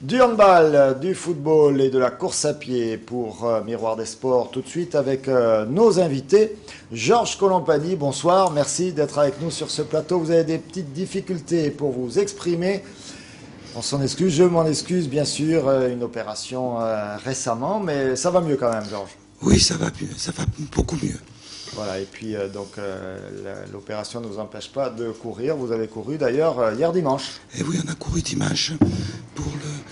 Du handball, du football et de la course à pied pour Miroir des Sports. Tout de suite avec nos invités. Georges Colompagny, bonsoir. Merci d'être avec nous sur ce plateau. Vous avez des petites difficultés pour vous exprimer. On s'en excuse, je m'en excuse bien sûr. Une opération récemment, mais ça va mieux quand même, Georges. Oui, ça va mieux, ça va beaucoup mieux. Voilà, et puis l'opération ne vous empêche pas de courir. Vous avez couru d'ailleurs hier dimanche. Et oui, on a couru dimanche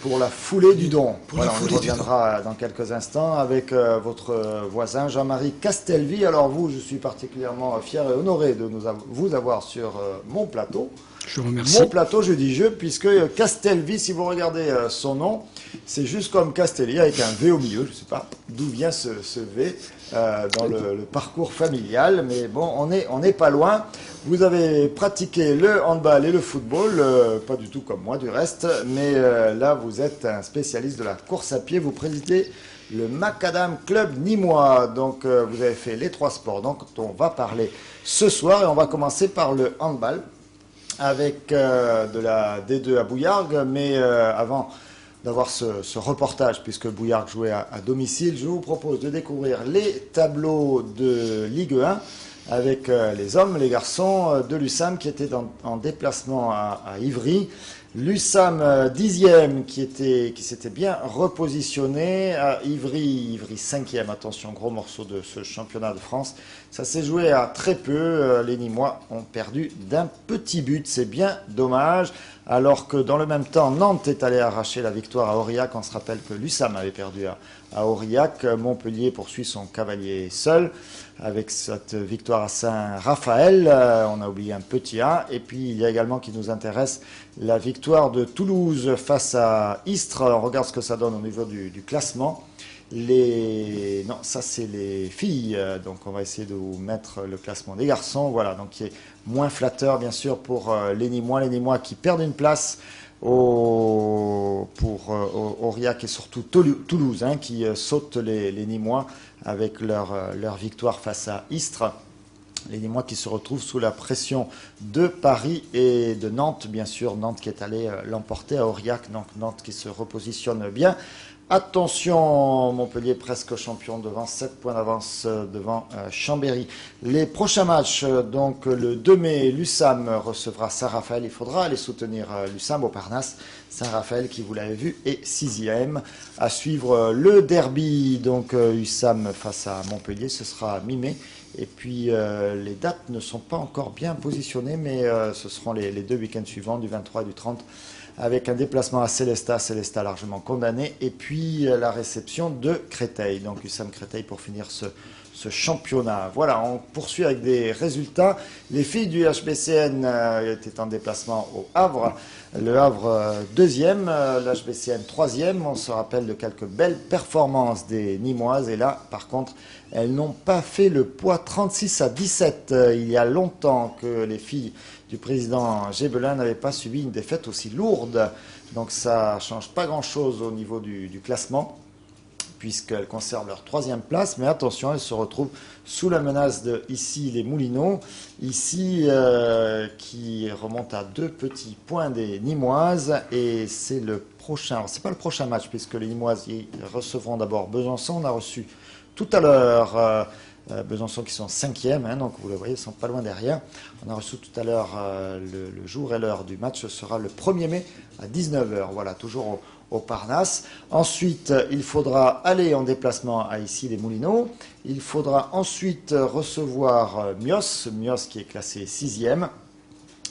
pour la foulée du Don. Voilà, on reviendra dans quelques instants avec votre voisin Jean-Marie Castelvy. Alors vous, je suis particulièrement fier et honoré de vous avoir sur mon plateau. Je vous remercie. Mon plateau, je dis je, puisque Castelvy, si vous regardez son nom, c'est juste comme Castelli avec un V au milieu. Je ne sais pas d'où vient ce V dans le parcours familial, mais bon, on n'est pas loin. Vous avez pratiqué le handball et le football, pas du tout comme moi du reste, mais là, vous êtes un spécialiste de la course à pied. Vous présidez le Macadam Club Nîmois. Donc, vous avez fait les trois sports dont on va parler ce soir, et on va commencer par le handball avec de la D2 à Bouillargues, mais avant d'avoir ce reportage, puisque Bouillargues jouait à domicile, je vous propose de découvrir les tableaux de Ligue 1 avec les hommes, les garçons de l'USAM qui étaient en déplacement à Ivry. L'USAM 10e qui s'était bien repositionné, à Ivry 5e, attention, gros morceau de ce championnat de France. Ça s'est joué à très peu, les Nîmois ont perdu d'un petit but, c'est bien dommage. Alors que dans le même temps, Nantes est allé arracher la victoire à Aurillac. On se rappelle que l'USAM avait perdu à Aurillac. Montpellier poursuit son cavalier seul avec cette victoire à Saint-Raphaël. On a oublié un petit A. Et puis il y a également qui nous intéresse la victoire de Toulouse face à Istres. On regarde ce que ça donne au niveau du classement. Non, ça c'est les filles, donc on va essayer de vous mettre le classement des garçons, voilà, donc qui est moins flatteur bien sûr pour les Nîmois qui perdent une place pour Aurillac et surtout Toulouse, qui sautent les Nîmois avec leur victoire face à Istres. Les Nîmois qui se retrouvent sous la pression de Paris et de Nantes, bien sûr, Nantes qui est allé l'emporter à Aurillac, donc Nantes qui se repositionne bien. Attention, Montpellier presque champion devant 7 points d'avance devant Chambéry. Les prochains matchs, donc le 2 mai, l'USAM recevra Saint-Raphaël. Il faudra aller soutenir l'USAM au Parnasse. Saint-Raphaël qui, vous l'avez vu, est 6e. À suivre le derby, donc USAM face à Montpellier, ce sera mi-mai. Et puis les dates ne sont pas encore bien positionnées, mais ce seront les deux week-ends suivants, du 23 et du 30. Avec un déplacement à Célestat largement condamné, et puis la réception de Créteil. Donc USAM Créteil pour finir ce championnat. Voilà, on poursuit avec des résultats. Les filles du HBCN étaient en déplacement au Havre. Le Havre 2e, l'HBCN 3e. On se rappelle de quelques belles performances des Nîmoises. Et là, par contre, elles n'ont pas fait le poids 36-17. Il y a longtemps que les filles du président Gébelin n'avaient pas subi une défaite aussi lourde. Donc ça ne change pas grand-chose au niveau du classement, puisqu'elles conservent leur 3e place. Mais attention, elles se retrouvent sous la menace de ici les Moulineaux, ici qui remonte à 2 petits points des Nîmoises. Et c'est le prochain, c'est pas le prochain match, puisque les Nîmoises recevront d'abord Besançon. On a reçu tout à l'heure Besançon qui sont 5e, donc vous le voyez, ils ne sont pas loin derrière. On a reçu tout à l'heure le jour et l'heure du match, ce sera le 1er mai à 19h, voilà, toujours au Parnasse. Ensuite, il faudra aller en déplacement à ici les Moulineaux. Il faudra ensuite recevoir Mios qui est classé 6e.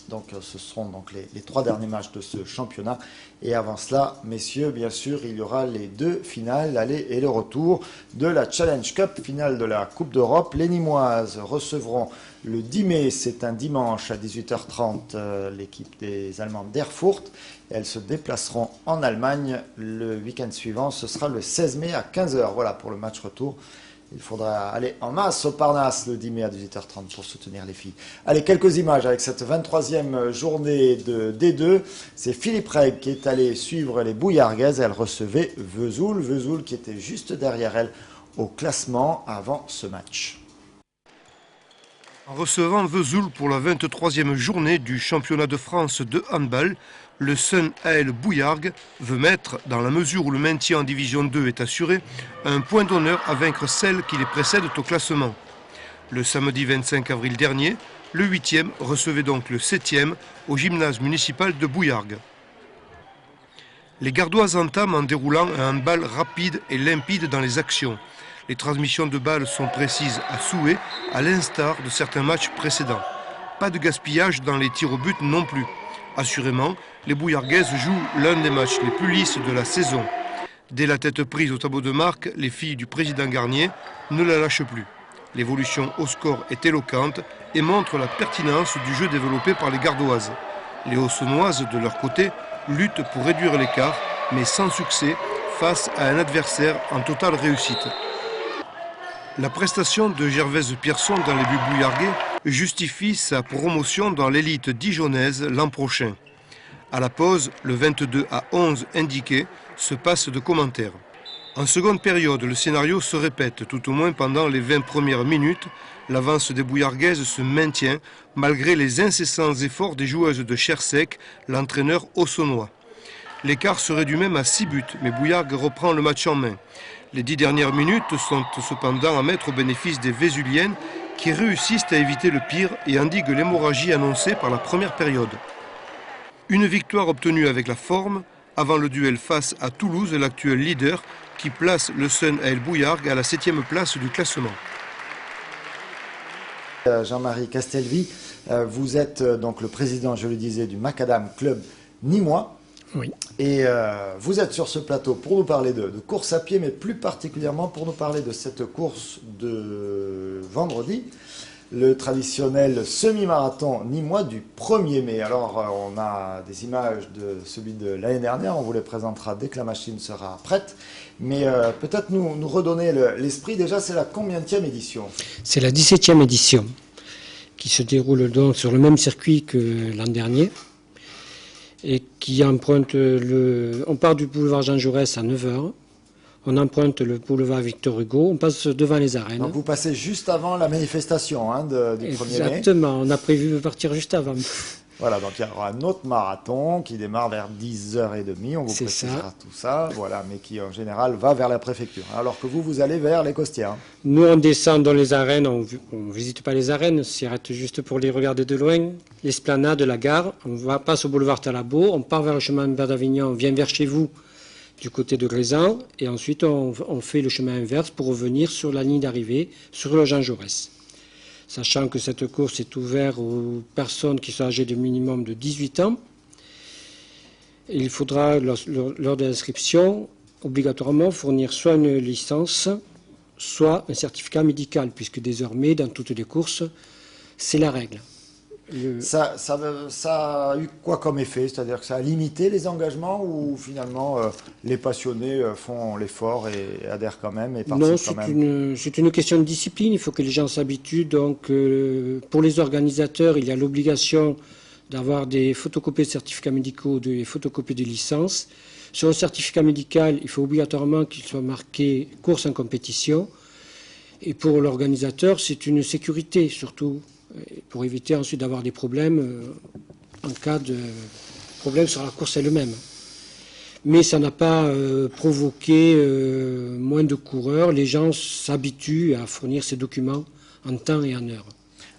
Donc ce seront donc les 3 derniers matchs de ce championnat. Et avant cela, messieurs, bien sûr, il y aura les 2 finales, l'aller et le retour de la Challenge Cup, finale de la Coupe d'Europe. Les Nîmoises recevront le 10 mai, c'est un dimanche à 18h30, l'équipe des Allemandes d'Erfurt. Elles se déplaceront en Allemagne le week-end suivant. Ce sera le 16 mai à 15h. Voilà pour le match retour Il faudra aller en masse au Parnasse le 10 mai à 18h30 pour soutenir les filles. Allez, quelques images avec cette 23e journée de D2. C'est Philippe Reg qui est allé suivre les Bouillarguaises. Elle recevait Vesoul. Vesoul qui était juste derrière elle au classement avant ce match. En recevant Vesoul pour la 23e journée du championnat de France de handball, le Sun AL Bouillargues veut mettre, dans la mesure où le maintien en division 2 est assuré, un point d'honneur à vaincre celles qui les précèdent au classement. Le samedi 25 avril dernier, le 8e recevait donc le 7e au gymnase municipal de Bouillargues. Les Gardoises entament en déroulant un handball rapide et limpide dans les actions. Les transmissions de balles sont précises à souhait, à l'instar de certains matchs précédents. Pas de gaspillage dans les tirs au but non plus. Assurément, les Bouillarguaises jouent l'un des matchs les plus lisses de la saison. Dès la tête prise au tableau de marque, les filles du président Garnier ne la lâchent plus. L'évolution au score est éloquente et montre la pertinence du jeu développé par les Gardoises. Les Haussennoises, de leur côté, luttent pour réduire l'écart, mais sans succès, face à un adversaire en totale réussite. La prestation de Gervaise Pierson dans les buts bouillarguais justifie sa promotion dans l'élite dijonnaise l'an prochain. À la pause, le 22-11 indiqué se passe de commentaires. En seconde période, le scénario se répète, tout au moins pendant les 20 premières minutes. L'avance des Bouillarguaises se maintient malgré les incessants efforts des joueuses de Chersec, l'entraîneur haussennois. L'écart se réduit même à 6 buts, mais Bouillargues reprend le match en main. Les 10 dernières minutes sont cependant à mettre au bénéfice des Vésuliennes qui réussissent à éviter le pire et endiguent l'hémorragie annoncée par la première période. Une victoire obtenue avec la forme avant le duel face à Toulouse, l'actuel leader, qui place le Sun AL Bouillargues à la 7e place du classement. Jean-Marie Castelvy, vous êtes donc le président, je le disais, du Macadam Club Nîmois. Oui. Et vous êtes sur ce plateau pour nous parler de course à pied, mais plus particulièrement pour nous parler de cette course de vendredi, le traditionnel semi-marathon nîmois du 1er mai. Alors, on a des images de celui de l'année dernière, on vous les présentera dès que la machine sera prête. Mais peut-être nous redonner l'esprit. Déjà, c'est la combienième édition? C'est la 17e édition qui se déroule donc sur le même circuit que l'an dernier et qui emprunte on part du boulevard Jean Jaurès à 9h, on emprunte le boulevard Victor Hugo, on passe devant les arènes. Donc vous passez juste avant la manifestation du 1er mai. Exactement, on a prévu partir juste avant. Voilà, donc il y aura un autre marathon qui démarre vers 10h30, on vous précisera tout ça, voilà, mais qui en général va vers la préfecture, alors que vous allez vers les Costières. Nous on descend dans les arènes, on ne visite pas les arènes, on s'y arrête juste pour les regarder de loin, l'esplanade, la gare, passe au boulevard Talabot, on part vers le chemin de d'Avignon, on vient vers chez vous du côté de Grézan, et ensuite on fait le chemin inverse pour revenir sur la ligne d'arrivée, sur le Jean Jaurès. Sachant que cette course est ouverte aux personnes qui sont âgées de minimum de 18 ans. Il faudra, lors de l'inscription, obligatoirement fournir soit une licence, soit un certificat médical, puisque désormais, dans toutes les courses, c'est la règle. Ça a eu quoi comme effet? C'est-à-dire que ça a limité les engagements ou finalement les passionnés font l'effort et adhèrent quand même et participent quand même? C'est une question de discipline, il faut que les gens s'habituent. Donc pour les organisateurs, il y a l'obligation d'avoir des photocopies de certificats médicaux, des photocopies de licences. Sur le certificat médical, il faut obligatoirement qu'il soit marqué course en compétition. Et pour l'organisateur, c'est une sécurité surtout, pour éviter ensuite d'avoir des problèmes en cas de problème sur la course elle-même. Mais ça n'a pas provoqué moins de coureurs. Les gens s'habituent à fournir ces documents en temps et en heure.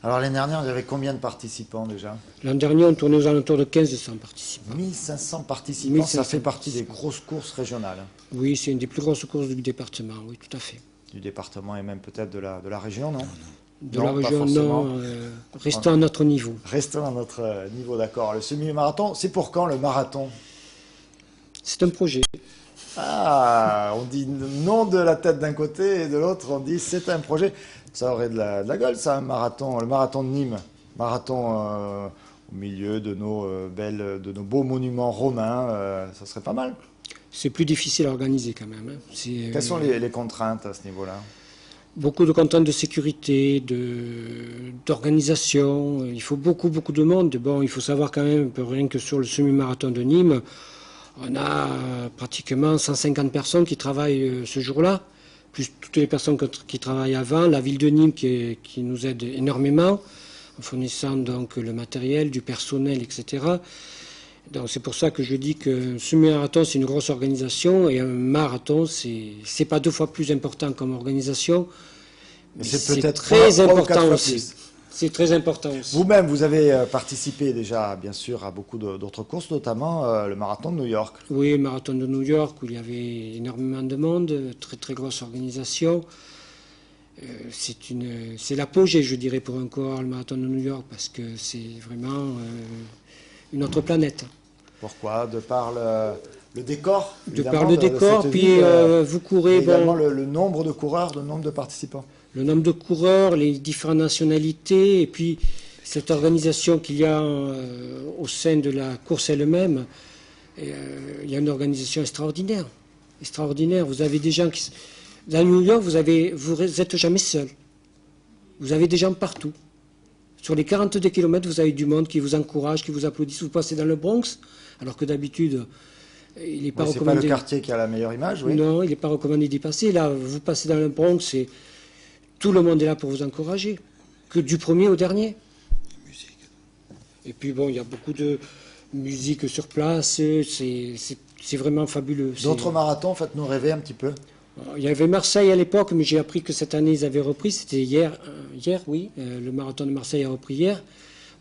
Alors l'année dernière, il y avait combien de participants déjà? L'an dernier, on tournait aux alentours de 1500 participants. 1500 participants, ça fait partie des grosses courses régionales. Oui, c'est une des plus grosses courses du département, oui, tout à fait. Du département et même peut-être de la région, non? De la région, non. Restons à notre niveau. Restons à notre niveau, d'accord. Le semi-marathon, c'est pour quand le marathon? C'est un projet. Ah, on dit non de la tête d'un côté et de l'autre, on dit c'est un projet. Ça aurait de la gueule, ça, un marathon, le marathon de Nîmes. Marathon au milieu de nos beaux monuments romains, ça serait pas mal. C'est plus difficile à organiser quand même. Hein. Quelles sont les contraintes à ce niveau-là? beaucoup de contraintes de sécurité, d'organisation. Il faut beaucoup de monde. Bon, il faut savoir quand même, rien que sur le semi-marathon de Nîmes, on a pratiquement 150 personnes qui travaillent ce jour-là, plus toutes les personnes qui travaillent avant, la ville de Nîmes qui nous aide énormément, en fournissant donc le matériel, du personnel, etc. Donc c'est pour ça que je dis qu'un semi-marathon c'est une grosse organisation et un marathon c'est pas 2 fois plus important comme organisation, mais c'est peut-être très 3 ou 4 important fois aussi. plus. C'est très important aussi. Vous-même, vous avez participé déjà, bien sûr, à beaucoup d'autres courses, notamment le marathon de New York. Oui, le marathon de New York où il y avait énormément de monde, très grosse organisation. C'est l'apogée, je dirais, pour un coureur, le marathon de New York, parce que c'est vraiment une autre planète. Pourquoi? De par le décor? De par le décor, puis vous courez... également le nombre de coureurs, le nombre de participants. Le nombre de coureurs, les différentes nationalités, et puis cette organisation qu'il y a au sein de la course elle-même, il y a une organisation extraordinaire. Extraordinaire. Vous avez des gens qui... Dans New York, vous n'êtes jamais seul. Vous avez des gens partout. Sur les 42 km, vous avez du monde qui vous encourage, qui vous applaudissent. Vous passez dans le Bronx, alors que d'habitude, il n'est pas recommandé. C'est pas le quartier qui a la meilleure image, oui. Non, il n'est pas recommandé d'y passer. Là, vous passez dans le Bronx et tout le monde est là pour vous encourager, que du premier au dernier. Et puis bon, il y a beaucoup de musique sur place, c'est vraiment fabuleux. D'autres marathons, faites-nous rêver un petit peu. Il y avait Marseille à l'époque, mais j'ai appris que cette année ils avaient repris, c'était hier, oui, le marathon de Marseille a repris hier.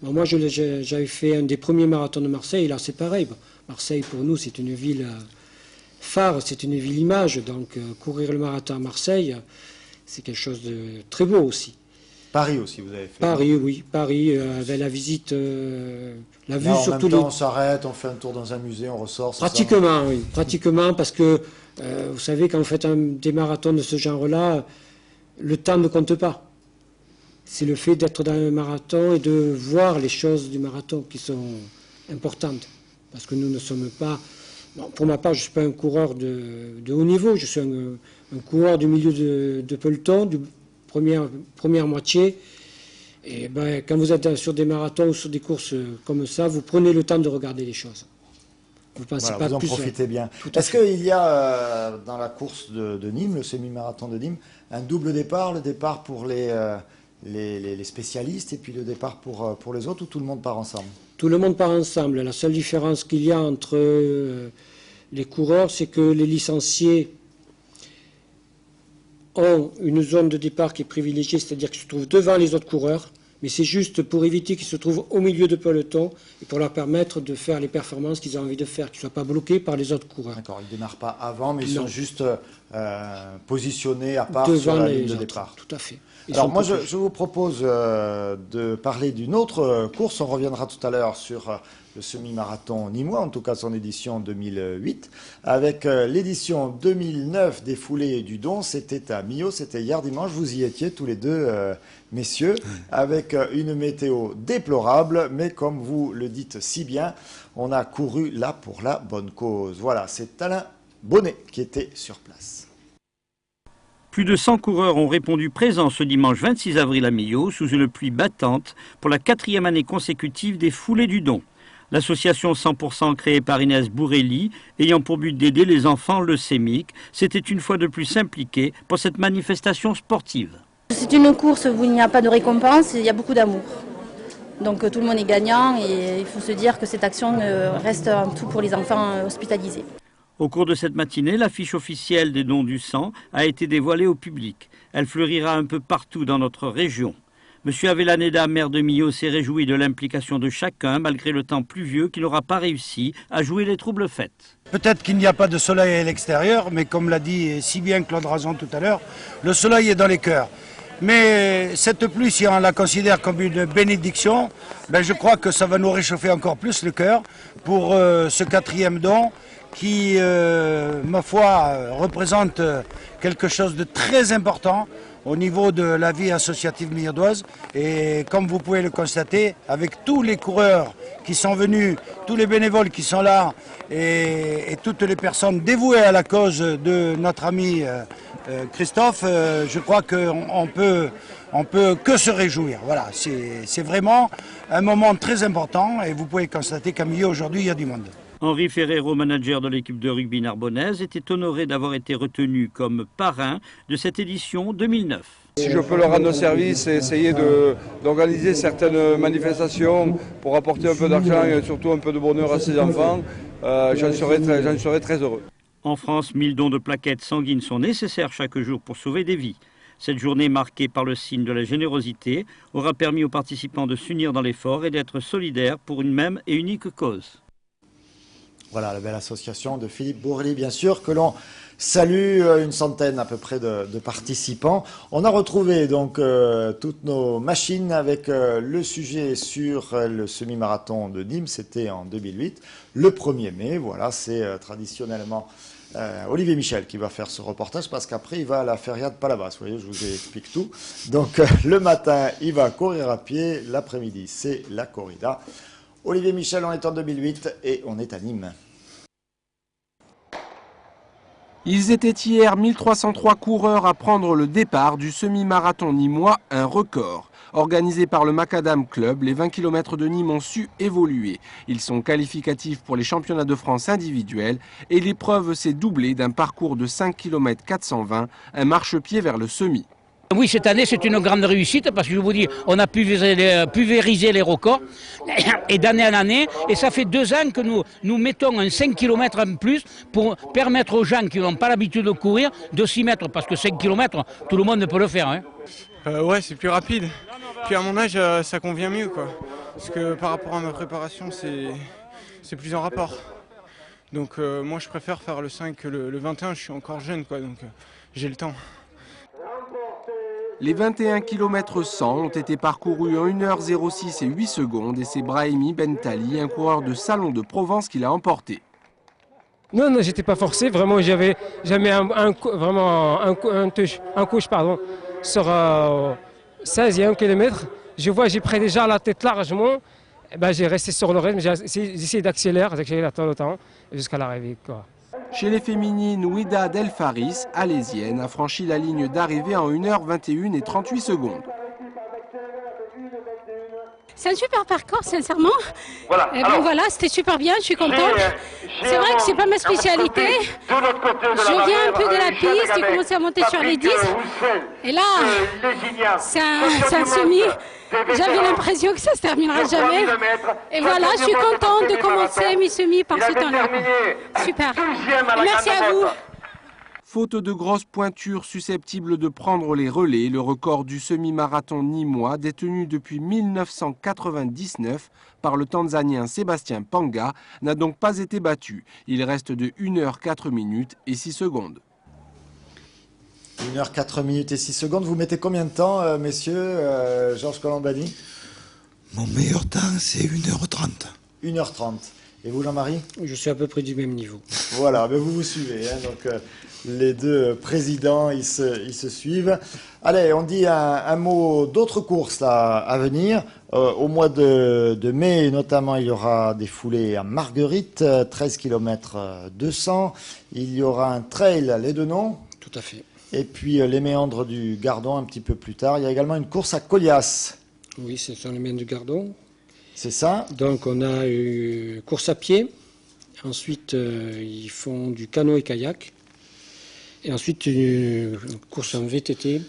Bon, moi j'avais fait un des premiers marathons de Marseille, et là c'est pareil. Bon, Marseille pour nous c'est une ville phare, c'est une ville image, donc courir le marathon à Marseille, c'est quelque chose de très beau aussi. Paris aussi, vous avez fait. Paris, oui, Paris, avec la visite, la vue là, sur tous les... on s'arrête, on fait un tour dans un musée, on ressort. Pratiquement, oui, pratiquement, parce que vous savez, quand vous faites des marathons de ce genre-là, le temps ne compte pas. C'est le fait d'être dans un marathon et de voir les choses du marathon qui sont importantes. Parce que nous ne sommes pas... Bon, pour ma part, je ne suis pas un coureur de haut niveau, je suis un coureur du milieu de peloton, du première moitié. Et ben, quand vous êtes sur des marathons ou sur des courses comme ça, vous prenez le temps de regarder les choses. Vous pensez voilà, pas vous en plus profitez bien. Est-ce qu'il y a dans la course de Nîmes, le semi-marathon de Nîmes, un double départ, le départ pour les spécialistes et puis le départ pour les autres, ou tout le monde part ensemble? Tout le monde part ensemble. La seule différence qu'il y a entre les coureurs, c'est que les licenciés ont une zone de départ qui est privilégiée, c'est-à-dire qu'ils se trouvent devant les autres coureurs, mais c'est juste pour éviter qu'ils se trouvent au milieu de peloton et pour leur permettre de faire les performances qu'ils ont envie de faire, qu'ils ne soient pas bloqués par les autres coureurs. D'accord, ils ne démarrent pas avant, mais ils sont juste positionnés à part devant sur la ligne de autres, départ. Tout à fait. Alors moi, je vous propose de parler d'une autre course. On reviendra tout à l'heure sur le semi-marathon nîmois, en tout cas son édition 2008, avec l'édition 2009 des Foulées du Don. C'était à Millau, c'était hier dimanche. Vous y étiez tous les deux, messieurs, avec une météo déplorable, mais comme vous le dites si bien, on a couru là pour la bonne cause. Voilà, c'est Alain Bonnet qui était sur place. Plus de 100 coureurs ont répondu présents ce dimanche 26 avril à Millau sous une pluie battante pour la 4e année consécutive des Foulées du Don. L'association 100% créée par Inès Bourrelli, ayant pour but d'aider les enfants leucémiques, s'était une fois de plus impliquée pour cette manifestation sportive. C'est une course où il n'y a pas de récompense, il y a beaucoup d'amour. Donc tout le monde est gagnant et il faut se dire que cette action reste un tout pour les enfants hospitalisés. Au cours de cette matinée, l'affiche officielle des dons du sang a été dévoilée au public. Elle fleurira un peu partout dans notre région. Monsieur Avellaneda, maire de Millau, s'est réjoui de l'implication de chacun, malgré le temps pluvieux qui n'aura pas réussi à jouer les troubles fêtes. Peut-être qu'il n'y a pas de soleil à l'extérieur, mais comme l'a dit si bien Claude Razon tout à l'heure, le soleil est dans les cœurs. Mais cette pluie, si on la considère comme une bénédiction, ben je crois que ça va nous réchauffer encore plus le cœur pour ce 4e don qui, ma foi, représente quelque chose de très important. au niveau de la vie associative millardoise. Et comme vous pouvez le constater, avec tous les coureurs qui sont venus, tous les bénévoles qui sont là et toutes les personnes dévouées à la cause de notre ami Christophe, je crois qu'on peut que se réjouir. Voilà, c'est vraiment un moment très important et vous pouvez constater qu'à Millau aujourd'hui, il y a du monde. Henri Ferrero, manager de l'équipe de rugby narbonnaise, était honoré d'avoir été retenu comme parrain de cette édition 2009. Si je peux leur rendre service et essayer d'organiser certaines manifestations pour apporter un peu d'argent et surtout un peu de bonheur à ces enfants, j'en serai très heureux. En France, 1000 dons de plaquettes sanguines sont nécessaires chaque jour pour sauver des vies. Cette journée marquée par le signe de la générosité aura permis aux participants de s'unir dans l'effort et d'être solidaires pour une même et unique cause. Voilà la belle association de Philippe Bourrely, bien sûr, que l'on salue, une centaine à peu près de participants. On a retrouvé donc toutes nos machines avec le sujet sur le semi-marathon de Nîmes, c'était en 2008, le 1er mai. Voilà, c'est traditionnellement Olivier Michel qui va faire ce reportage parce qu'après il va à la feria de Palavas. Vous voyez, je vous explique tout. Donc le matin, il va courir à pied, l'après-midi, c'est la corrida. Olivier Michel, on est en 2008 et on est à Nîmes. Ils étaient hier 1303 coureurs à prendre le départ du semi-marathon nîmois, un record. Organisé par le Macadam Club, les 20 km de Nîmes ont su évoluer. Ils sont qualificatifs pour les championnats de France individuels et l'épreuve s'est doublée d'un parcours de 5 km 420, un marchepied vers le semi. Oui, cette année, c'est une grande réussite parce que je vous dis, on a pulvérisé les records et d'année en année. Et ça fait 2 ans que nous mettons un 5 km en plus pour permettre aux gens qui n'ont pas l'habitude de courir de s'y mettre. Parce que 5 km, tout le monde peut le faire. Hein. Ouais, c'est plus rapide. Puis à mon âge, ça convient mieux, quoi. Parce que par rapport à ma préparation, c'est plus en rapport. Donc moi, je préfère faire le 5 que le 21. Je suis encore jeune, quoi, donc j'ai le temps. Les 21 km 100 ont été parcourus en 1h06 et 8 secondes et c'est Brahimi Bentali, un coureur de Salon de Provence, qui l'a emporté. Non, j'étais pas forcé, vraiment j'avais un couche sur 16 et 1 km. Je vois, j'ai pris déjà la tête largement, et ben, j'ai resté sur le rythme, j'ai essayé d'accélérer le temps jusqu'à l'arrivée. Chez les féminines, Ouida Del Faris, alésienne, a franchi la ligne d'arrivée en 1h21 et 38 secondes. C'est un super parcours, sincèrement. Voilà, c'était super bien, je suis contente. C'est vrai que c'est pas ma spécialité. Je viens un peu de la piste, j'ai commencé à monter sur les 10. Et là, c'est un semi. J'avais l'impression que ça se terminera jamais. Et voilà, je suis contente de commencer mes semis par ce temps-là. Super. Et merci à vous. Faute de grosses pointures susceptibles de prendre les relais, le record du semi-marathon nîmois, détenu depuis 1999 par le Tanzanien Sébastien Panga, n'a donc pas été battu. Il reste de 1h04 minutes et 6 secondes. 1h04 minutes et 6 secondes. Vous mettez combien de temps, messieurs, Georges Colombani? Mon meilleur temps, c'est 1h30. 1h30. Et vous, Jean-Marie? Je suis à peu près du même niveau. Voilà, mais vous suivez. Hein, donc, les deux présidents, ils se suivent. Allez, on dit un mot d'autres courses là, à venir. Au mois de mai, notamment, il y aura des foulées à Marguerite, 13 km 200. Il y aura un trail, les deux noms. Tout à fait. Et puis les méandres du Gardon un petit peu plus tard. Il y a également une course à Colias. Oui, ce sont les méandres du Gardon. C'est ça. Donc on a une course à pied. Ensuite, ils font du canot et kayak. Et ensuite, une course en VTT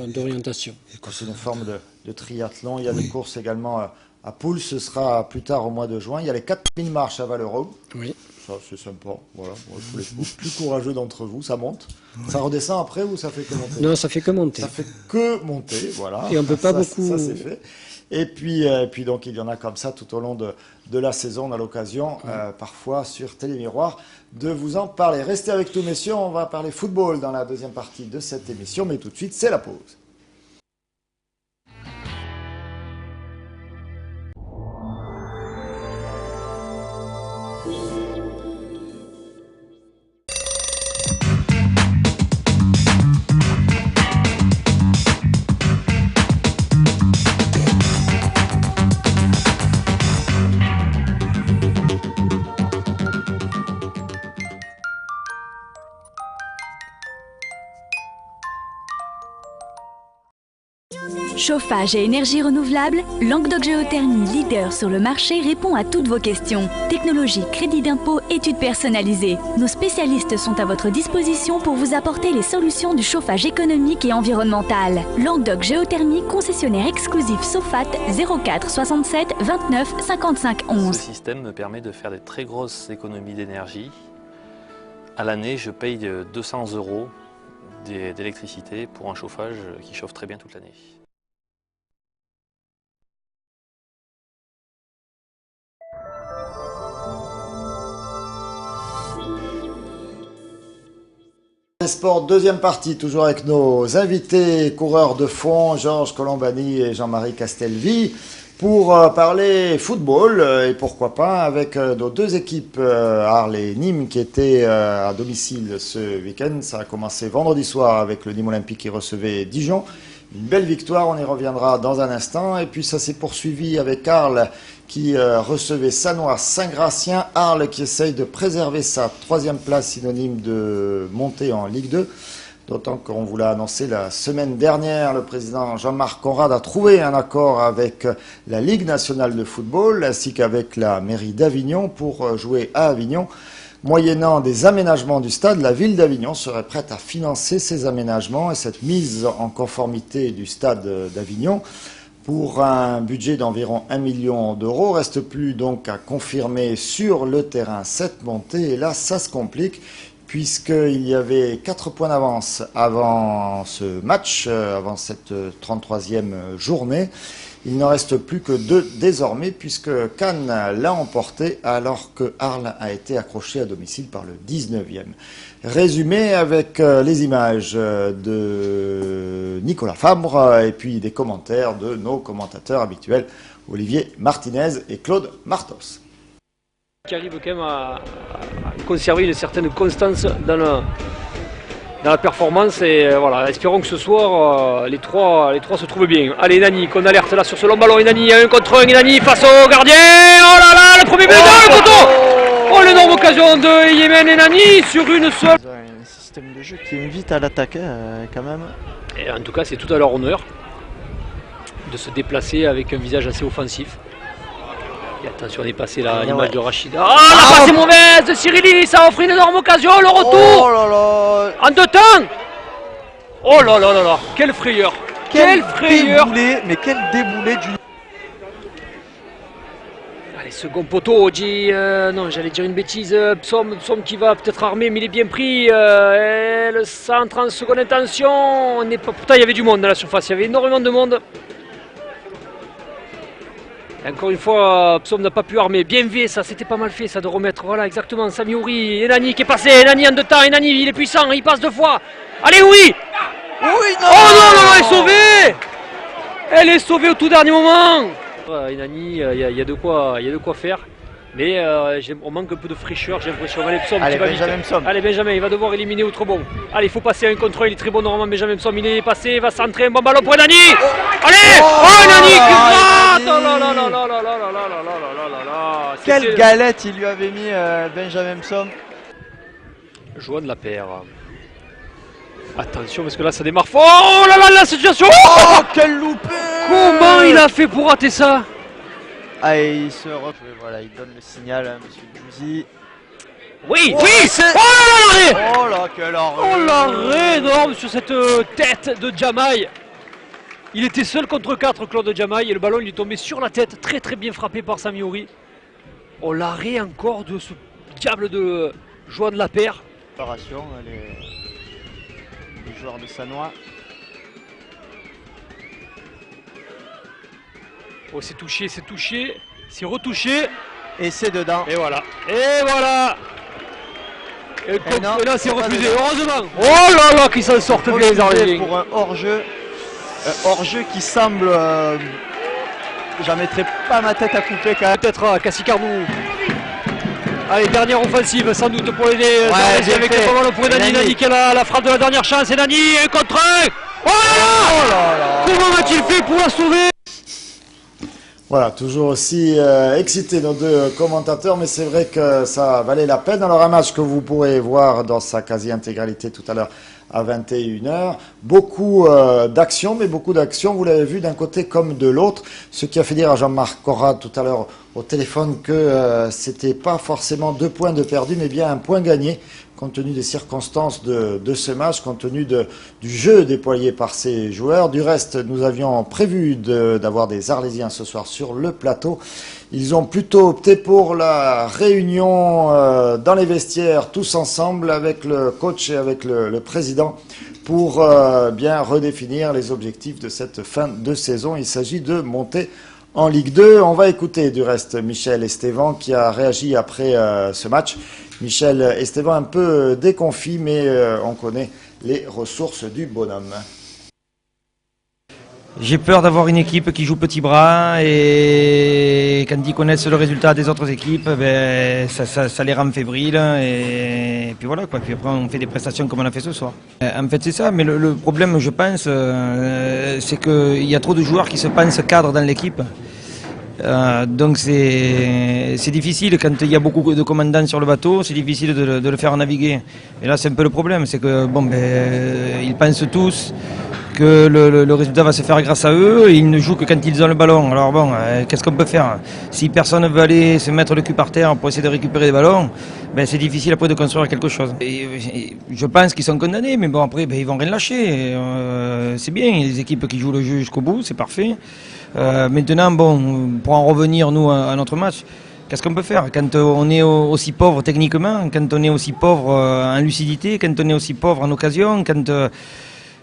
d'orientation. C'est une forme de triathlon. Il y a des courses également à Poules. Ce sera plus tard au mois de juin. Il y a les 4000 marches à Vallerobe. Oui. Ça, c'est sympa. Voilà. Pour les plus courageux d'entre vous, ça monte. Ça redescend après ou ça fait que monter? Non, ça fait que monter. Ça fait que monter, voilà. Et on ne peut pas beaucoup... Ça, c'est fait. Et puis donc, il y en a comme ça tout au long de la saison. On a l'occasion, parfois, sur Télémiroir, de vous en parler. Restez avec nous, messieurs. On va parler football dans la deuxième partie de cette émission. Mais tout de suite, c'est la pause. Chauffage et énergie renouvelable, Languedoc Géothermie, leader sur le marché, répond à toutes vos questions. Technologie, crédit d'impôt, études personnalisées. Nos spécialistes sont à votre disposition pour vous apporter les solutions du chauffage économique et environnemental. Languedoc Géothermie, concessionnaire exclusif Sofat 04 67 29 55 11. Ce système me permet de faire des très grosses économies d'énergie. À l'année, je paye 200 € d'électricité pour un chauffage qui chauffe très bien toute l'année. Sport, deuxième partie, toujours avec nos invités coureurs de fond, Georges Colombani et Jean-Marie Castelvy, pour parler football et pourquoi pas avec nos deux équipes Arles et Nîmes qui étaient à domicile ce week-end. Ça a commencé vendredi soir avec le Nîmes Olympique qui recevait Dijon. Une belle victoire, on y reviendra dans un instant. Et puis ça s'est poursuivi avec Arles qui recevait Sannois Saint-Gratien. Arles qui essaye de préserver sa troisième place synonyme de montée en Ligue 2. D'autant qu'on vous l'a annoncé la semaine dernière, le président Jean-Marc Conrad a trouvé un accord avec la Ligue nationale de football ainsi qu'avec la mairie d'Avignon pour jouer à Avignon. Moyennant des aménagements du stade, la ville d'Avignon serait prête à financer ces aménagements et cette mise en conformité du stade d'Avignon pour un budget d'environ 1 million d'euros. Reste plus donc à confirmer sur le terrain cette montée et là ça se complique puisqu'il y avait 4 points d'avance avant ce match, avant cette 33e journée. Il n'en reste plus que 2 désormais puisque Cannes l'a emporté alors que Arles a été accroché à domicile par le 19e. Résumé avec les images de Nicolas Fabre et puis des commentaires de nos commentateurs habituels Olivier Martinez et Claude Martos. Qui arrive quand même à conserver une certaine constance dans la performance et voilà, espérons que ce soir les trois se trouvent bien. Allez Nani qu'on alerte là sur ce long ballon, et Nani 1 contre 1, et Nani face au gardien, oh là là, le premier but dans le poteau. Oh l'énorme occasion de Yémen et Nani sur une seule. Un système de jeu qui invite à l'attaque quand même. Et en tout cas c'est tout à leur honneur de se déplacer avec un visage assez offensif. Et attention, on est passé là, l'image de Rachid. Ah, la passe est mauvaise de Cyrili, ça offre une énorme occasion, le retour. Oh là là. En 2 temps. Oh là là là là, quelle frayeur. Quelle frayeur. Déboulé, mais quel déboulé du... Allez, second poteau, dit... non, j'allais dire une bêtise. Psom qui va peut-être armé, mais il est bien pris. Et le centre en seconde intention. Pourtant, il y avait du monde dans la surface, il y avait énormément de monde. Encore une fois, Psom n'a pas pu armer. Bien vu, ça, c'était pas mal fait, ça, de remettre. Voilà, exactement. Samiouri, Enani qui est passé. Enani en 2 temps. Enani, il est puissant, il passe 2 fois. Allez, oui. Oui, non. Oh non, non, elle est sauvée. Elle est sauvée au tout dernier moment. Enani, il y a de quoi faire. Mais on manque un peu de fraîcheur, j'ai l'impression. Allez, Psom, allez, Benjamin Psom. Allez, Benjamin, il va devoir éliminer Outrebon. Allez, il faut passer à un contre 1, il est très bon normalement. Benjamin Psom, il est passé, il va centrer un bon ballon pour Enani. Allez, Enani qui rate. Oh là là là là là là là là là là. Quelle galette il lui avait mis Benjamin Psom. Joan Lapère. Attention parce que là ça démarre fort. Oh là là la situation. Oh, quel loupé. Comment il a fait pour rater ça? Ah, et il se refait, voilà, il donne le signal à monsieur Djouzi. Oui, oh, oui, c'est... Oh là l'arrêt. Oh là, quel arrêt. Oh l'arrêt énorme sur cette tête de Jamaï. Il était seul contre 4, Claude Jamaï, et le ballon lui est tombé sur la tête, très très bien frappé par Samiouri. Oh l'arrêt encore de ce diable de Joan Lapère. Préparation, les joueurs de Sannois. Oh c'est touché, c'est retouché. Et c'est dedans. Et voilà. Et voilà. Et là c'est refusé, heureusement. Oh là là, qu'ils s'en sortent bien les Arlésiens. Pour un hors-jeu. Hors-jeu qui semble... J'en mettrai pas ma tête à couper quand même. Peut-être à Cassicarnou. Allez, dernière offensive sans doute pour les Arlésiens avec le ballon pour Nani. Nani qui a la frappe de la dernière chance. Et Nani, un contre 1. Oh là là. Comment a-t-il fait pour la sauver? Voilà, toujours aussi excités nos deux commentateurs, mais c'est vrai que ça valait la peine. Alors un match que vous pourrez voir dans sa quasi-intégralité tout à l'heure à 21h. Beaucoup d'actions, mais beaucoup d'actions, vous l'avez vu d'un côté comme de l'autre. Ce qui a fait dire à Jean-Marc Corrad tout à l'heure au téléphone que c'était pas forcément 2 points de perdu, mais bien un point gagné, compte tenu des circonstances de ce match, compte tenu du jeu déployé par ces joueurs. Du reste, nous avions prévu d'avoir des Arlésiens ce soir sur le plateau. Ils ont plutôt opté pour la réunion dans les vestiaires, tous ensemble, avec le coach et avec le président, pour bien redéfinir les objectifs de cette fin de saison. Il s'agit de monter en Ligue 2. On va écouter du reste Michel Estevan qui a réagi après ce match. Michel Estevan un peu déconfit, mais on connaît les ressources du bonhomme. J'ai peur d'avoir une équipe qui joue petit bras et quand ils connaissent le résultat des autres équipes, ben, ça les rend fébriles et puis voilà quoi. Puis après on fait des prestations comme on a fait ce soir. En fait c'est ça, mais le problème je pense c'est qu'il y a trop de joueurs qui se pensent cadres dans l'équipe. Donc c'est difficile quand il y a beaucoup de commandants sur le bateau, c'est difficile de le faire naviguer. Et là c'est un peu le problème, c'est que bon ben ils pensent tous que le résultat va se faire grâce à eux, et ils ne jouent que quand ils ont le ballon. Alors bon, qu'est-ce qu'on peut faire? Si personne ne veut aller se mettre le cul par terre pour essayer de récupérer des ballons, ben c'est difficile après de construire quelque chose. Et je pense qu'ils sont condamnés, mais bon après ben, ils vont rien lâcher. C'est bien, les équipes qui jouent le jeu jusqu'au bout, c'est parfait. Maintenant, bon, pour en revenir nous à notre match, qu'est-ce qu'on peut faire quand on est aussi pauvre techniquement, quand on est aussi pauvre en lucidité, quand on est aussi pauvre en occasion,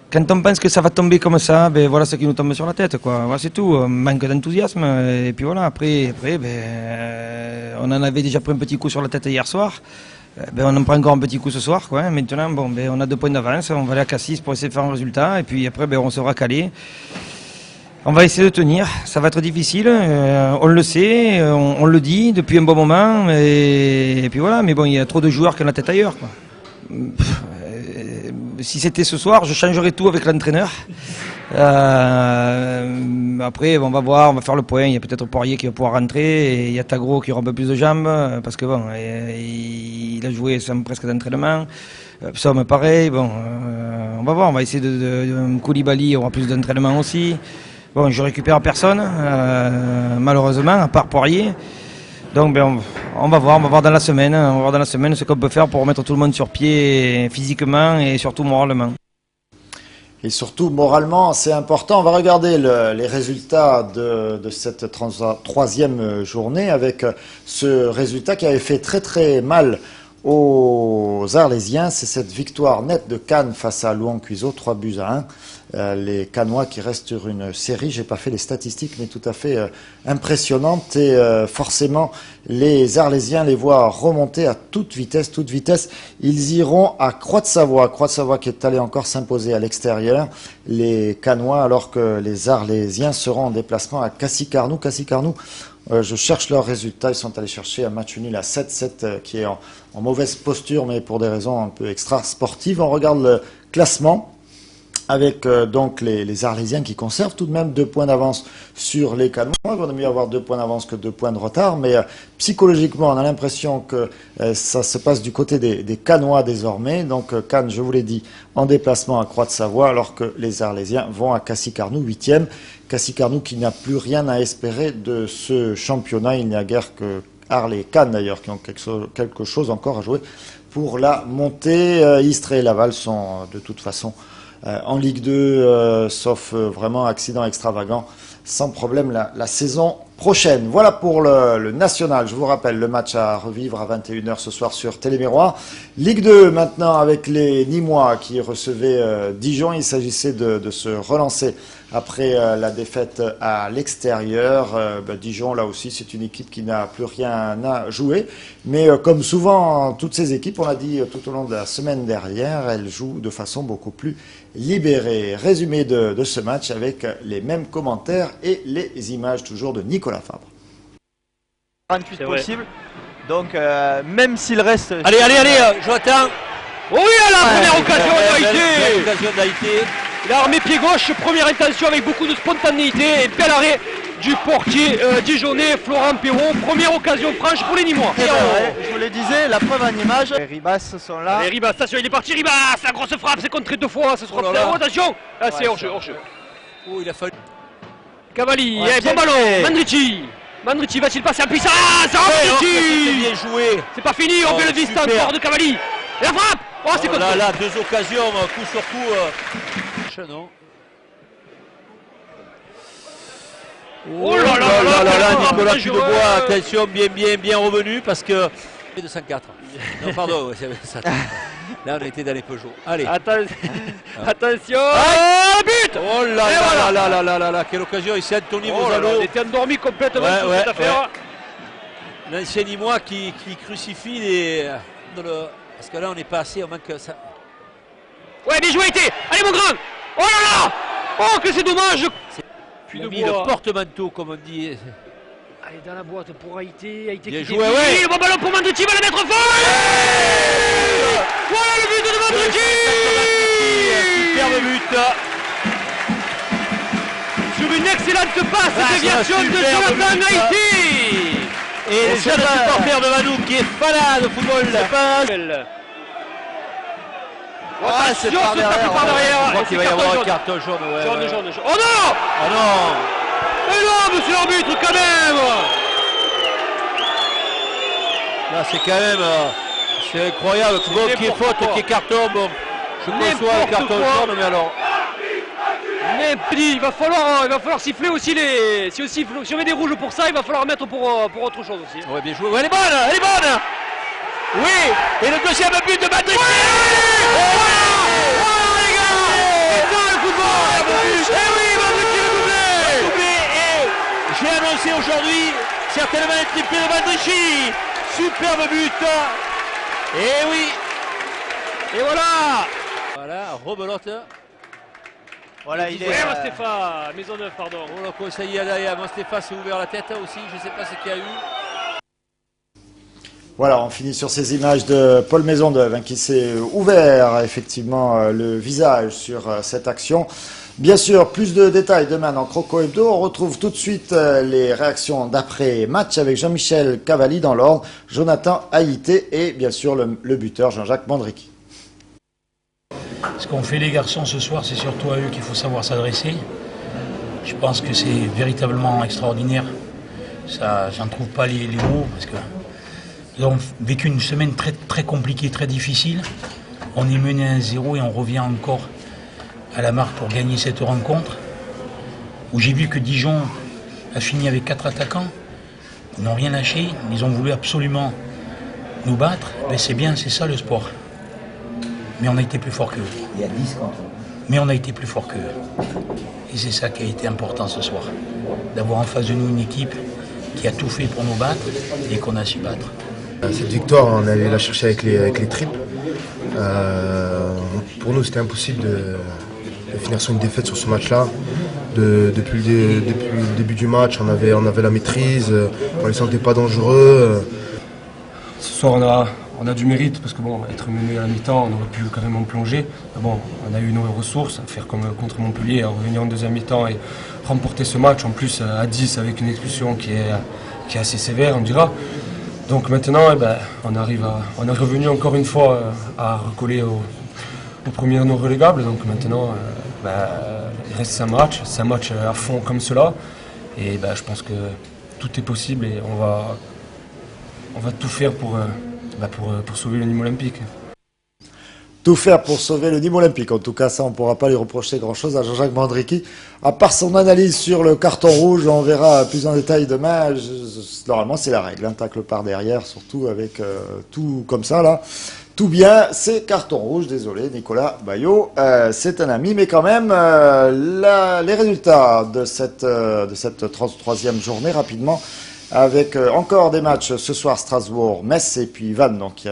quand on pense que ça va tomber comme ça, ben voilà ce qui nous tombe sur la tête, quoi. Voilà, c'est tout, manque d'enthousiasme, et puis voilà, après ben, on en avait déjà pris un petit coup sur la tête hier soir, ben on en prend encore un petit coup ce soir, quoi. Maintenant, bon, ben on a 2 points d'avance, on va aller à Cassis pour essayer de faire un résultat, et puis après ben on sera calé. On va essayer de tenir, ça va être difficile, on le sait, on le dit depuis un bon moment, et puis voilà, mais bon, il y a trop de joueurs qui ont la tête ailleurs, quoi. Si c'était ce soir, je changerais tout avec l'entraîneur. Après, on va voir, on va faire le point. Il y a peut-être Poirier qui va pouvoir rentrer, et il y a Tagro qui aura un peu plus de jambes, parce que bon, il a joué sans presque d'entraînement. Somme pareil, bon, on va voir, on va essayer Koulibaly aura plus d'entraînement aussi. Bon, je récupère personne, malheureusement, à part Poirier. Donc ben, on va voir dans la semaine, ce qu'on peut faire pour remettre tout le monde sur pied physiquement et surtout moralement. Et surtout moralement, c'est important. On va regarder les résultats de cette 3e journée avec ce résultat qui avait fait très très mal aux Arlésiens. C'est cette victoire nette de Cannes face à Louhans-Cuiseaux, 3-1. Les Cannois qui restent sur une série, j'ai pas fait les statistiques, mais tout à fait impressionnante, et forcément les Arlésiens les voient remonter à toute vitesse. Ils iront à Croix-de-Savoie qui est allé encore s'imposer à l'extérieur, les Cannois, alors que les Arlésiens seront en déplacement à Cassy-Carnoux. Je cherche leurs résultats, ils sont allés chercher un match nul à 7-7 qui est en mauvaise posture, mais pour des raisons un peu extra-sportives. On regarde le classement avec donc les Arlésiens qui conservent tout de même 2 points d'avance sur les Cannois. Il vaut mieux avoir 2 points d'avance que 2 points de retard, mais psychologiquement on a l'impression que ça se passe du côté des Cannois désormais. Donc Cannes, je vous l'ai dit, en déplacement à Croix-de-Savoie, alors que les Arlésiens vont à Cassy-Carnoux, 8e. Cassy-Carnoux qui n'a plus rien à espérer de ce championnat. Il n'y a guère que Arles et Cannes d'ailleurs qui ont quelque chose encore à jouer pour la montée. Istres et Laval sont de toute façon en Ligue 2, sauf vraiment accident extravagant, sans problème la saison prochaine. Voilà pour le national. Je vous rappelle le match à revivre à 21h ce soir sur Télémiroir. Ligue 2 maintenant avec les Nîmois qui recevaient Dijon. Il s'agissait de se relancer après la défaite à l'extérieur. Dijon, là aussi, c'est une équipe qui n'a plus rien à jouer. Mais comme souvent, toutes ces équipes, on l'a dit tout au long de la semaine dernière, elles jouent de façon beaucoup plus libérée. Résumé de ce match avec les mêmes commentaires et les images toujours de Nicolas Fabre. 48 possible. Donc même s'il reste... Allez, Jonathan. Oui, la première occasion d'Haïti. Il a armé pied gauche, première intention avec beaucoup de spontanéité et bel arrêt du portier dijonnais Florent Perrault. Première occasion franche pour les Nîmois. Je vous le disais, la preuve en image. Les Ribas sont là. Allez, Ribas, attention, il est parti, Ribas. La grosse frappe, c'est contré 2 fois. Ce sera attention. Ah, c'est hors-jeu, hors-jeu. Oh, il a fallu. Cavalli, bon ballon. Mandrici. Mandrici va-t-il passer en puissance? Mandrici. C'est bien joué. C'est pas fini, on fait le distance encore de Cavalli. Et la frappe. Oh, c'est contré. Là, 2 occasions, coup sur coup. Non. Oh là là, Nicolas Cudebois, attention, bien revenu parce que... 204. Non, pardon, ça. Là on a été dans les Peugeot. Allez. Attention. Oh, but. Oh là, quelle occasion ici, Anthony Mosalo. Il était endormi complètement sur cette affaire. L'ancien Nîmois qui crucifie les... Parce que là on n'est pas assez, on manque ça. Ouais, bien joué, été. Allez mon grand. Oh là là. Oh que c'est dommage. Puis le porte-manteau, comme on dit. Allez, dans la boîte pour Haïté. Bien joué, ouais. Le bon ballon pour Mandrici, va le mettre fort. Voilà le but de Mandrici. Superbe but. Sur une excellente passe, déviation de Jonathan Haïté. Et le jeune supporter de Manu qui est fanat de football. Ah, c'est par derrière. Je crois qu'il va y avoir un carton jaune. Jaune. Oh non. Oh non. Mais non, monsieur l'arbitre, quand même. Là, c'est quand même... c'est incroyable. Bon, qui est faute, qui est carton. Bon, je conçois le carton jaune, mais alors... Mais il va falloir siffler aussi les... Si on met des rouges pour ça, il va falloir mettre pour autre chose aussi. Ouais, bien joué. Ouais, elle est bonne. Oui. Et le deuxième but de Mandrici. Les gars. C'est ça le football. Eh oui, Mandrici le doublé. Et j'ai annoncé aujourd'hui, certainement le triplé de Mandrici. Superbe but. Et oui. Et voilà. Voilà, rebelote. Voilà, il est... Mostapha, Maisonneuve, pardon. On l'a conseillé à Mostapha s'est ouvert la tête aussi, je ne sais pas ce qu'il y a eu. Voilà, on finit sur ces images de Paul Maisonneuve qui s'est ouvert effectivement le visage sur cette action. Bien sûr, plus de détails demain dans Croco Hebdo. On retrouve tout de suite les réactions d'après-match avec Jean-Michel Cavalli dans l'ordre, Jonathan Haïté et bien sûr le buteur Jean-Jacques Mandrici. Ce qu'ont fait les garçons ce soir, c'est surtout à eux qu'il faut savoir s'adresser. Je pense que c'est véritablement extraordinaire. Ça, j'en trouve pas les mots parce que ils ont vécu une semaine très, très compliquée, très difficile. On est mené à 1-0 et on revient encore à la marque pour gagner cette rencontre. Où j'ai vu que Dijon a fini avec 4 attaquants. Ils n'ont rien lâché. Ils ont voulu absolument nous battre. Mais c'est bien, c'est ça le sport. Mais on a été plus fort qu'eux. Il y a 10 contre. Mais on a été plus fort qu'eux. Et c'est ça qui a été important ce soir. D'avoir en face de nous une équipe qui a tout fait pour nous battre et qu'on a su battre. Cette victoire, on allait la chercher avec les triples. Pour nous, c'était impossible de finir sur une défaite sur ce match-là. Depuis le début du match, on avait la maîtrise, on ne les sentait pas dangereux. Ce soir, on a du mérite parce que bon, être mené à la mi-temps, on aurait pu carrément plonger. Mais bon, on a eu nos ressources à faire comme contre Montpellier, à revenir en deuxième mi-temps et remporter ce match. En plus, à 10 avec une expulsion qui est assez sévère, on dira. Donc maintenant, on est revenu encore une fois à recoller au premier non relégable. Donc maintenant, il reste 5 matchs à fond comme cela. Et je pense que tout est possible et on va tout faire pour sauver le Nîmes Olympique. Tout faire pour sauver le Nîmes Olympique. En tout cas, ça, on ne pourra pas lui reprocher grand-chose à Jean-Jacques Mandrici. À part son analyse sur le carton rouge, on verra plus en détail demain. Normalement, c'est la règle. Tacle par derrière, surtout avec tout comme ça, là. Tout bien, c'est carton rouge. Désolé, Nicolas Baillot. C'est un ami, mais quand même, les résultats de cette 33e journée, rapidement, avec encore des matchs ce soir, Strasbourg, Metz et puis Vannes, donc qui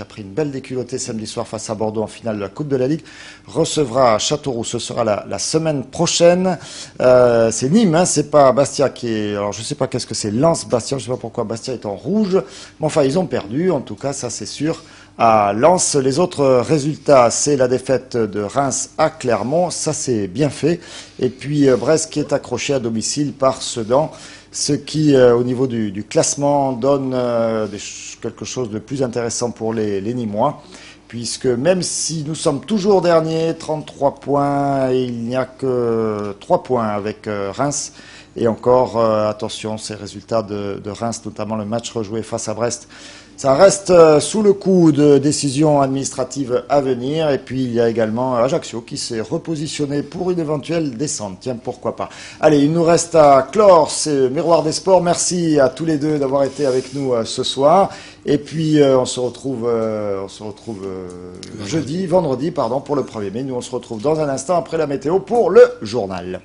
a pris une belle déculottée samedi soir face à Bordeaux en finale de la Coupe de la Ligue, recevra Châteauroux. Ce sera la semaine prochaine. C'est Nîmes, c'est pas Bastia qui est... Alors je sais pas qu'est-ce que c'est, Lens, Bastia, je sais pas pourquoi Bastia est en rouge, mais enfin ils ont perdu, en tout cas ça c'est sûr. à Lens. Les autres résultats, c'est la défaite de Reims à Clermont, ça c'est bien fait. Et puis Brest qui est accroché à domicile par Sedan, ce qui au niveau du classement donne quelque chose de plus intéressant pour les Nîmois. Puisque même si nous sommes toujours derniers, 33 points, et il n'y a que 3 points avec Reims. Et encore, attention, ces résultats de Reims, notamment le match rejoué face à Brest, ça reste sous le coup de décisions administratives à venir. Et puis il y a également Ajaccio qui s'est repositionné pour une éventuelle descente. Tiens, pourquoi pas. Allez, il nous reste à clore ce Miroir des Sports. Merci à tous les deux d'avoir été avec nous ce soir. Et puis on se retrouve vendredi, pour le 1er mai. Nous on se retrouve dans un instant après la météo pour le journal.